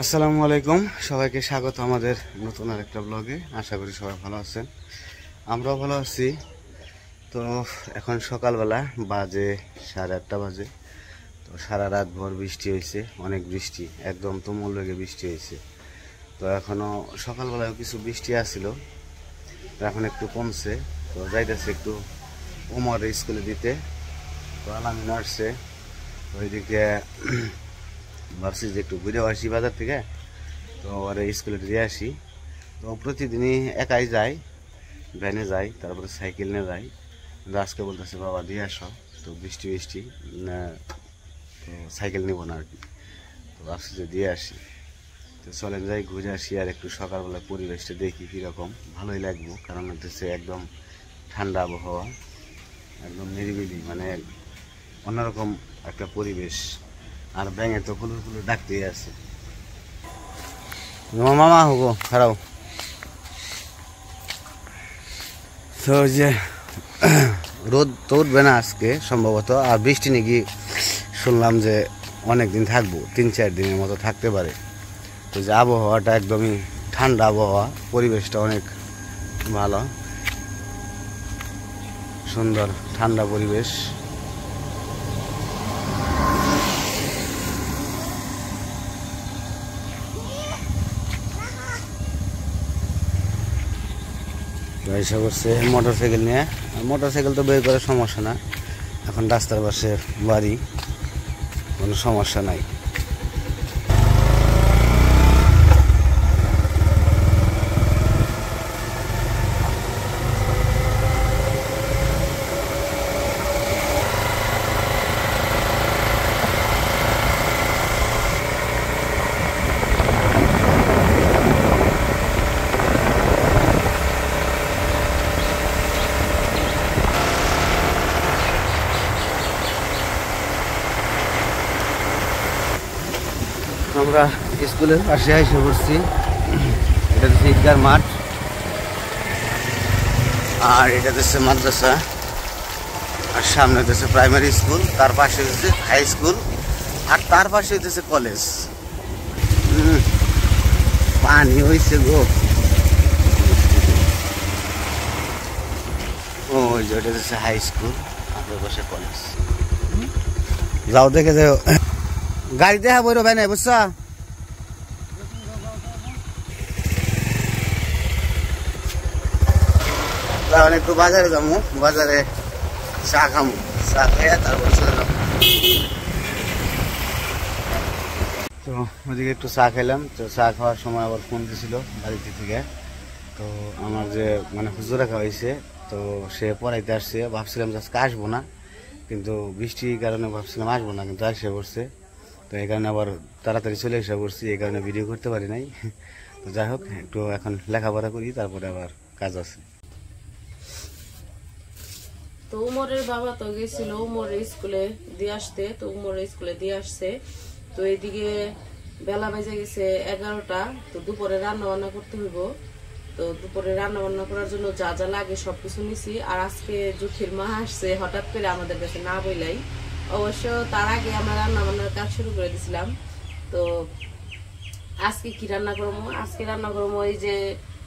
আসসালামু আলাইকুম, সবাইকে স্বাগত আমাদের নতুন আরেকটা ব্লগে। আশা করি সবাই ভালো আছেন, আমরাও ভালো আছি। তো এখন সকালবেলা বাজে 8:30 বাজে। তো সারা রাত ভর বৃষ্টি হয়েছে, অনেক বৃষ্টি, একদম তুমুল বেগে বৃষ্টি হয়েছে। তো এখনও সকালবেলায় কিছু বৃষ্টি আসছিল, এখন একটু কমছে। তো যাইতেছে একটু ওমর স্কুলে দিতে। তো আলামিন আসছে, ওইদিকে ভাবছি যে একটু ঘুরে আসি বাজার থেকে, তো ওরা স্কুলে দিয়ে আসি। তো প্রতিদিনই একাই যাই, ভ্যানে যাই, তারপরে সাইকেল নিয়ে যাই। কিন্তু আজকে বলতেছে বাবা দিয়ে আসো, তো বৃষ্টি না, তো সাইকেল নিব না আর কি। তো ভাবছি যে দিয়ে আসি। তো চলেন যাই, ঘুরে আসি আর একটু সকালবেলা পরিবেশটা দেখি কীরকম। ভালোই লাগবো, কারণ হচ্ছে একদম ঠান্ডা আবহাওয়া, একদম নিরিবিলি, মানে অন্যরকম একটা পরিবেশ। আর ব্যাঙে তো ফুলুর ফুলুর ডাকতেই আছে। মামা হবো খারাপ। তো যে রোদ তো উঠবে না আজকে সম্ভবত, আর বৃষ্টি নাকি শুনলাম যে অনেক দিন থাকবো, 3-4 দিনের মতো থাকতে পারে। তো যে আবহাওয়াটা একদমই ঠান্ডা আবহাওয়া, পরিবেশটা অনেক ভালো, সুন্দর ঠান্ডা পরিবেশ। এসে করছে মোটরসাইকেল নিয়ে। মোটরসাইকেল তো বের করার সমস্যা না, এখন রাস্তার পাশে বাড়ি, কোনো সমস্যা নাই। আমরা স্কুলের পাশে এসে পড়ছি। এটা হচ্ছে ঈদগার মাঠ, আর এটা হচ্ছে মাদ্রাসা, আর সামনে হচ্ছে প্রাইমারি স্কুল, তার পাশে হচ্ছে হাই স্কুল, আর তার পাশে হচ্ছে কলেজ। পানি হয়েছে গো। ওই যে ওটা হচ্ছে হাই স্কুল, আর পাশে কলেজ। যাও দেখে যাও, গাড়ি দেখা বইরো ভাই নাই, বুঝছো? একটু বাজারে যাবো, বাজারে চা খামো, চা খাইয়া তারপর চলে যাবো। তো ওদিকে একটু চা খেলাম। তো চা খাওয়ার সময় আবার ফোন দিয়েছিল বাড়িতে থেকে। তো আমার যে মানে হুজুর রাখা হয়েছে, তো সে পড়াইতে আসছে। ভাবছিলাম যে আজকে আসবো না, কিন্তু বৃষ্টির কারণে ভাবছিলাম আসবো না, কিন্তু এসে পড়ছে। তো এই কারণে আবার তাড়াতাড়ি চলে এসে পড়ছি, এই কারণে ভিডিও করতে পারি নাই। তো যাই হোক, একটু এখন লেখাপড়া করি, তারপরে আবার কাজ আছে। তো উমরের বাবা তো গেছিল উমরের স্কুলে দিয়ে আসতে, তো উমরের স্কুলে দিয়ে আসছে। তো এইদিকে বেলা বেজে গেছে 11টা। তো দুপুরে রান্না বান্না করতে হইব। তো দুপুরে রান্না বান্না করার জন্য যা যা লাগে সবকিছু নিছি। আর আজকে জুথির মা আসছে হঠাৎ করে আমাদের কাছে না বইলাই। অবশ্য তার আগে আমরা রান্না বান্নার কাজ শুরু করে দিছিলাম। তো আজকে কি রান্না করবো? আজকে রান্না করবো ওই যে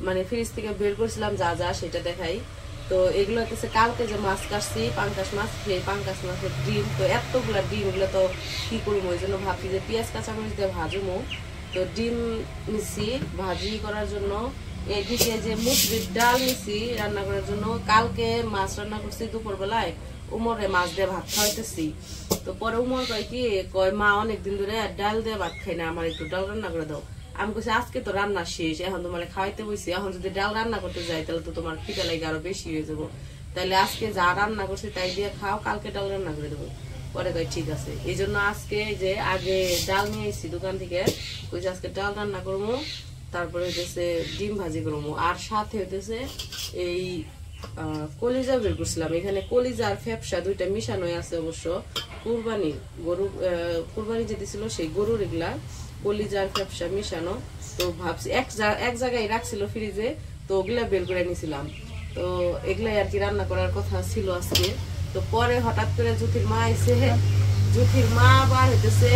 মানে ফ্রিজ থেকে বের করছিলাম যা যা, সেটা দেখাই। তো এগুলো হচ্ছে কালকে যে মাছ কাটছি, পাঙ্কাশ মাছ, সেই পাঙ্কাশ মাছের ডিম। তো এতগুলা ডিম, এগুলো তো কি করবো, ওই জন্য ভাবছি যে পেঁয়াজ কাঁচামরিচ দিয়ে ভাজবো। তো ডিম নিচ্ছি ভাজি করার জন্য। এদিকে যে মুসুরির ডাল নিচ্ছি রান্না করার জন্য। কালকে মাছ রান্না করছি দুপুরবেলায়, উমরে মাছ দিয়ে ভাত খাওয়াইতেছি। তো পরে উমর কয় কি, কয় মা অনেকদিন ধরে ডাল দিয়ে ভাত খাই না, আমার একটু ডাল রান্না করে দাও। আমি বলছি আজকে তো রান্না শেষ, এখন তোমার খাওয়াইতে বসছি, এখন যদি ডাল রান্না করতে যাই তাহলে তো তোমার খিদে লাগে আরো বেশি হয়ে যাবো। তাহলে আজকে যা রান্না করছি তাই দিয়ে খাও, কালকে ডাল রান্না করে দেবো। পরে কয় ঠিক আছে। এই জন্য আজকে যে আগে ডাল নিয়ে এসেছি দোকান থেকে, কইছে আজকে ডাল রান্না করবো, তারপরে হইতেছে ডিম ভাজি করবো, আর সাথে হইতেছে এই কলিজা বের করছিলাম। এখানে কলিজা আর ফ্যাপসা দুইটা মিশানো আছে। অবশ্য কুরবানি গরু, কুরবানি যে দিছিল সেই গরুর এগুলা কলিজা আর ফ্যাপসা মিশানো। তো ভাবছি এক জায়গায় রাখছিল ফ্রিজে, তো ওগুলা বের করে নিয়েছিলাম। তো এগুলাই আর কি রান্না করার কথা ছিল আজকে। তো পরে হঠাৎ করে জ্যোতির মা আইসে, জ্যোতির মা আবার হইতেছে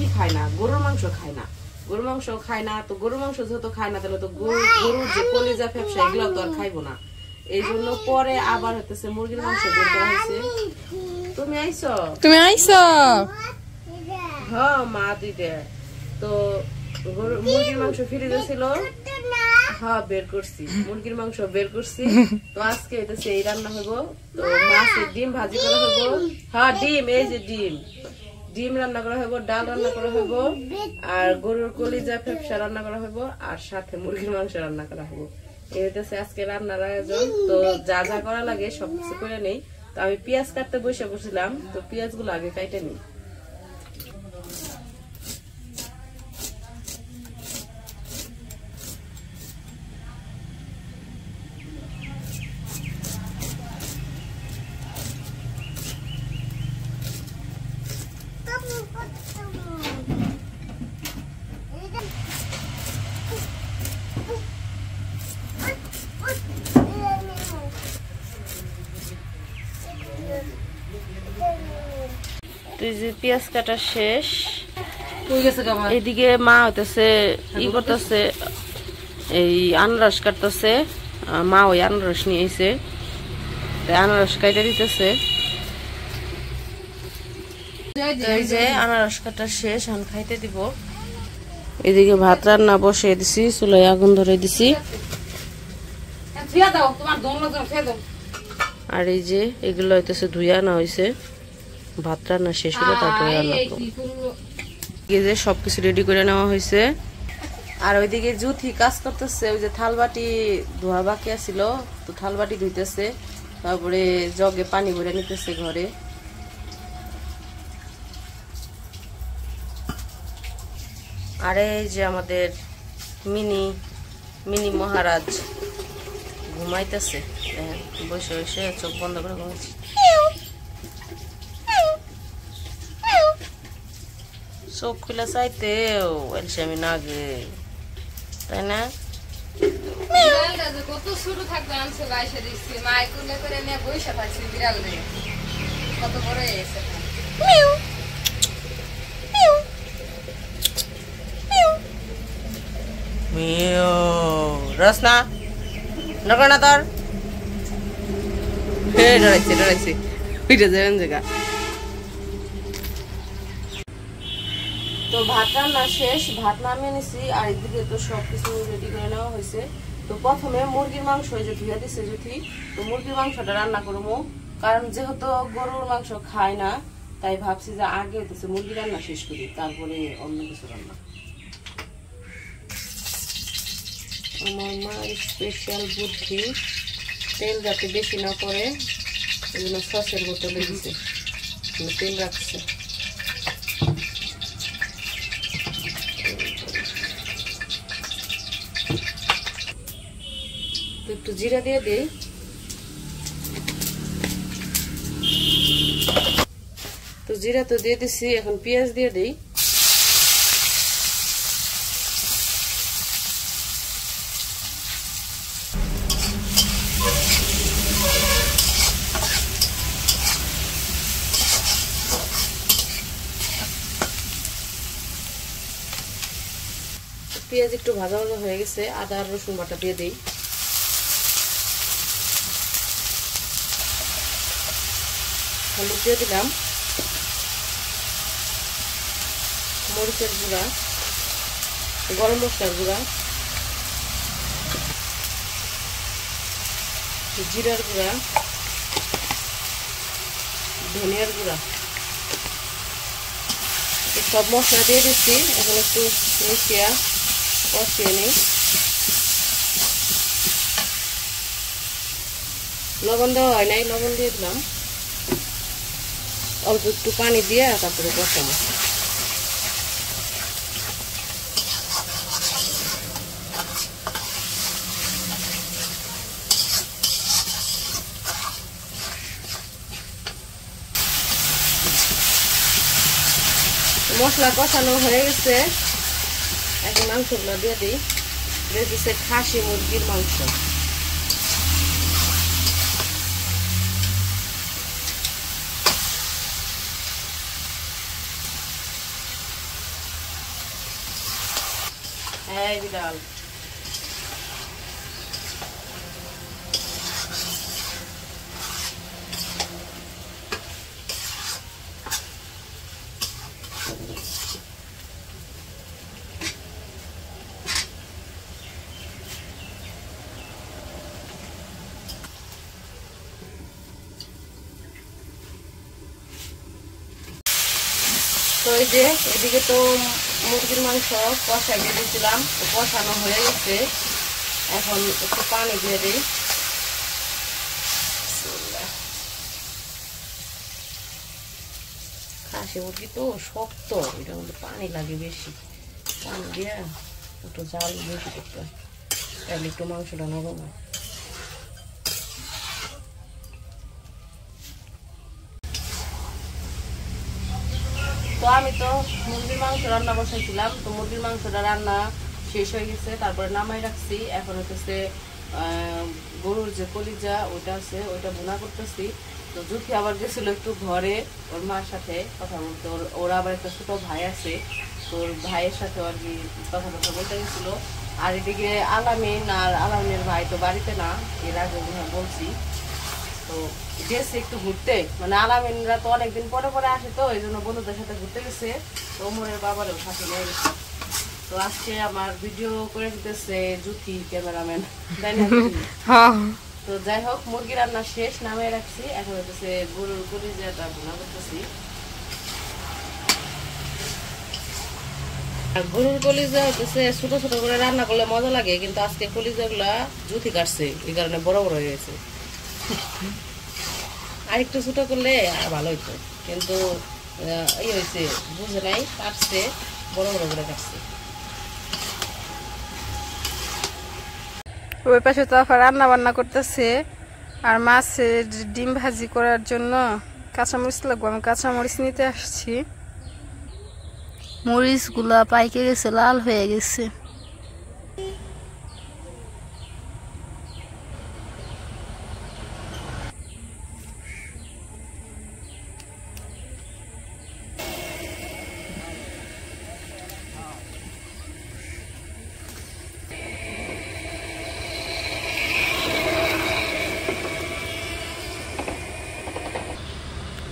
ই খায় না, গরুর মাংস খায় না। গরুর মাংস খায় না, তো গরুর মাংস যেহেতু খায় না তাহলে তো গরুর যে কলিজা ফ্যাপসা এগুলো তো আর খাইবো না। এই জন্য পরে আবার হতেছে মুরগির মাংস বের করা হয়েছে। তুমি আইছো? হ্যাঁ মা দিদে। তো মুরগির মাংস ফ্রিজে ছিল, হ্যাঁ বের করছি, মুরগির মাংস বের করছি। তো আজকে হইতেছে এই রান্না হইব। তো মাছের ডিম ভাজি করা হইব, হ্যাঁ ডিম, এই যে ডিম রান্না করা হইব, ডাল রান্না করা হইব, আর গরুর কলিজা ফেপসা রান্না করা হইব, আর সাথে মুরগির মাংস রান্না করা হইব। এই হইতেছে আজকে রান্নার আয়োজন। তো যা যা করা লাগে সবকিছু করে নেই। তো আমি পেঁয়াজ কাটতে বসে বসছিলাম, তো পেঁয়াজ গুলো আগে কাটে নিই। পেঁয়াজ কাটা শেষ, এদিকে মা হইতেছে ই করতেছে, এই আনারস কাটতেছে। মা ওই আনারস নিয়ে এসে আনারস কাটা দিতেছে। এই যে আনারস কাটা শেষ, এখন খাইতে দিব। এদিকে ভাত রান্না বসিয়ে দিছি, চুলায় আগুন ধরে দিছি। আর এই যে এগুলো হইতেছে ধুইয়া আনা হয়েছে, ভাত রান্না শেষ হলে তারপরে রান্না করবো। এই যে সবকিছু রেডি করে নেওয়া হয়েছে। আর ওইদিকে জুথি কাজ করতেছে, ওই যে থালবাটি ধোয়া বাকি আছিল, তো থালবাটি ধুইতেছে, তারপরে জগে পানি ভরে নিতেছে ঘরে। আর এই যে আমাদের মিনি মহারাজ ঘুমাইতেছে, বসে বসে চোখ বন্ধ করে ঘুমাইছে। চোখ খুলে চাইতেও আমি না গে, তাই না? কত ছোট থাকবে আনছে বাইশে দিচ্ছি মায় কুলে করে নিয়ে বইসা পাচ্ছি বিড়াল দিয়ে, কত বড় হয়ে গেছে। রসনা নকর না তোর, ডরাইছে উঠে যাবেন জায়গা। তো ভাত রান্না শেষ, ভাত নামিয়ে নিছি। আর এদিকে তো সবকিছু রেডি করে নেওয়া হয়েছে। তো প্রথমে মুরগির মাংস যে ধুয়ে দিছে যদি, তো মুরগির মাংসটা রান্না করবো, কারণ যেহেতু গরুর মাংস খায় না, তাই ভাবছি যে আগে হইতেছে মুরগি রান্না শেষ করি, তারপরে অন্য কিছু রান্না। আমার মার স্পেশাল বুদ্ধি, তেল যাতে বেশি না পড়ে এই জন্য সসের বোতলে দিছে, তেল রাখছে। একটু জিরা দিয়ে দিই। তো জিরা তো দিয়ে দিছি, এখন পেঁয়াজ দিয়ে দিই। পেঁয়াজ একটু ভাজা ভাজা হয়ে গেছে, আদা আর রসুন বাটা দিয়ে দিই। হলুদ দিয়ে দিলাম, মরিচের গুঁড়া, গরম মশলার গুঁড়া, জিরার গুঁড়া, ধনিয়ার গুঁড়া, সব মশলা দিয়ে দিচ্ছি। এখন একটু মিশিয়ে কষিয়ে নিই। লবণ দেওয়া হয় নাই, লবণ দিয়ে দিলাম। অল্প একটু পানি দিয়ে তারপরে কষাবো। মশলা কষানো হয়ে গেছে, এখন মাংসগুলো দিয়ে দিই। দিচ্ছে খাসি মুরগির মাংস। হ্যাঁ বিড়াল। তো এই যে এদিকে তো মুরগির মাংস কষাই দিয়ে দিয়েছিলাম, তো কষানো হয়ে গেছে। এখন একটু পানি দিয়ে দিই। খাসি মুরগি তো শক্ত, এটার মধ্যে পানি লাগে বেশি, পানি দিয়ে একটু জাল বেশি করতে হয়, তাহলে একটু মাংসটা নরম হয়। তো আমি তো মুরগির মাংস রান্না বসাইছিলাম, তো মুরগির মাংসটা রান্না শেষ হয়ে গেছে, তারপরে নামাই রাখছি। এখন হচ্ছে গরুর যে কলিজা ওইটা আছে, ওইটা ভুনা করতেছি। তো জুথি আবার গেছিল একটু ঘরে ওর মার সাথে কথা বলতে, ওর আবার একটা ছোট ভাই আছে, তো ওর ভাইয়ের সাথে আর কি কথা বলতে গেছিল। আর এদিকে আলামিন আর আলামিনের ভাই তো বাড়িতে না, এর আগে বলছি। তো গেছে একটু ঘুরতে, মানে আলামিনরা তো অনেকদিন পরে পরে আসে, তো এই জন্য বন্ধুদের সাথে ঘুরতে গেছে। তো ওমরের বাবারও সাথে নিয়ে গেছে। তো আজকে আমার ভিডিও করে দিতেছে জুথি ক্যামেরাম্যান, তাই না? তো যাই হোক, মুরগি রান্না শেষ, নামিয়ে রাখছি। এখন হচ্ছে গরুর কলিজাটা ভুনা করতেছি। গরুর কলিজা হচ্ছে ছোট ছোট করে রান্না করলে মজা লাগে, কিন্তু আজকে কলিজাগুলা জুথি কাটছে, এই কারণে বড় বড় হয়ে গেছে। আর একটু ছোট করলে আর ভালো হইতো, কিন্তু এই হয়েছে বুঝে নাই, কাটছে বড় বড় করে কাটছে। ওই পাশে তো আবার রান্না বান্না করতেছে, আর মাছের ডিম ভাজি করার জন্য কাঁচামরিচ লাগবে। আমি কাঁচামরিচ নিতে আসছি। মরিচগুলা পাইকে গেছে, লাল হয়ে গেছে।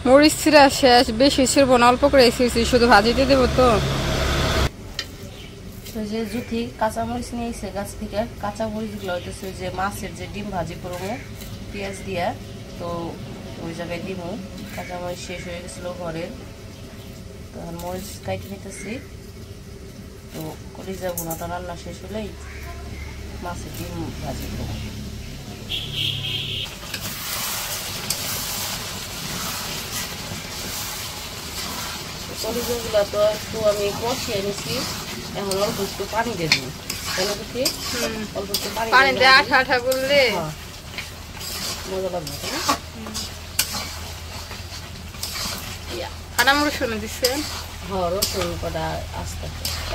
মরিচ ছিঁড়া শেষ, বেশি ছিড়বো না, অল্প করে ছিঁড়ছি, শুধু ভাজিতে দেবো। তো যে জুথি কাঁচামরিচ নিয়েছে গাছ থেকে, কাঁচামরিচগুলো হইতেছে যে মাছের যে ডিম ভাজি করবো পেঁয়াজ দিয়া, তো ওই জায়গায় দিমু। কাঁচামরিচ শেষ হয়ে গেছিলো ঘরের, তো মরিচ কাইটে নিতেছি। তো কলিজা ভুনাটা রান্না শেষ হলেই মাছের ডিম ভাজি করবো। কলিজাগুলো তো একটু আমি কষিয়ে নিছি, এখন অল্প একটু পানি দিয়ে দিই, তাই না দেখি? অল্প একটু পানি দিয়ে আঠা আঠা করলে মজা লাগবে, তাই না? আদা রসুন দিচ্ছে। হ্যাঁ, রসুন কটা আস্তে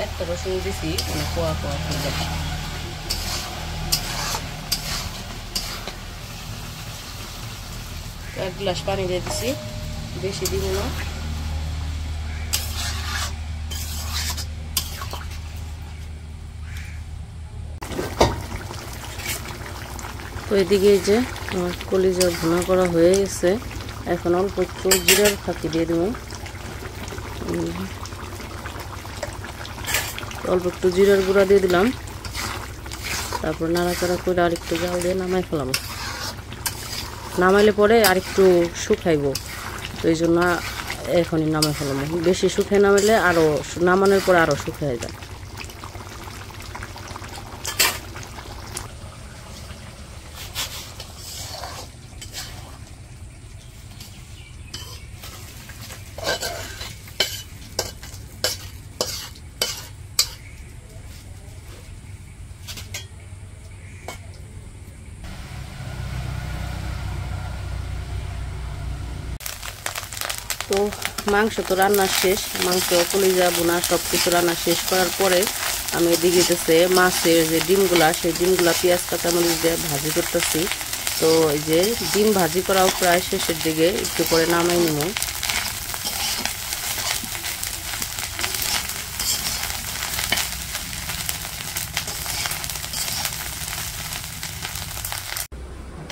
একটা রসুন দিছি, মানে কোয়া কোয়া হয়ে যাবে। এক গ্লাস পানি দিয়ে দিছি, বেশি দিব না। তো এদিকে যে আমার কলিজা ভুনা করা হয়ে গেছে, এখন অল্প একটু জিরার ফাঁকি দিয়ে দেবো। অল্প একটু জিরার গুঁড়া দিয়ে দিলাম, তারপর নাড়াচাড়া করে আরেকটু জাল দিয়ে নামাই ফেলাম। নামাইলে পরে আরেকটু শুকাইব, তো এই জন্য এখনই নামাই ফেলাম। বেশি শুকাই নামাইলে আরও, নামানোর পরে আরও শুকাই যায়। তো মাংস তো রান্না শেষ, মাংস কলিজা ভুনা সব কিছু রান্না শেষ করার পরে আমি এদিকে দিতেছে মাছের যে ডিমগুলা, সেই ডিমগুলা পেঁয়াজ কাঁচামরিচ দিয়ে ভাজি করতেছি। তো এই যে ডিম ভাজি করাও প্রায় শেষের দিকে, একটু করে নামাই নিব।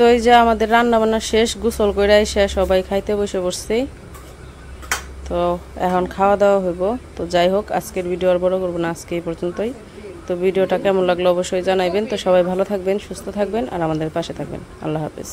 তো এই যে আমাদের রান্না বান্না শেষ, গোসল করে এসে সবাই খাইতে বসে পড়ছি। তো এখন খাওয়া দাওয়া হইব। তো যাই হোক, আজকের ভিডিও আর বড় করবো না, আজকে এই পর্যন্তই। তো ভিডিওটা কেমন লাগলো অবশ্যই জানাইবেন। তো সবাই ভালো থাকবেন, সুস্থ থাকবেন আর আমাদের পাশে থাকবেন। আল্লাহ হাফেজ।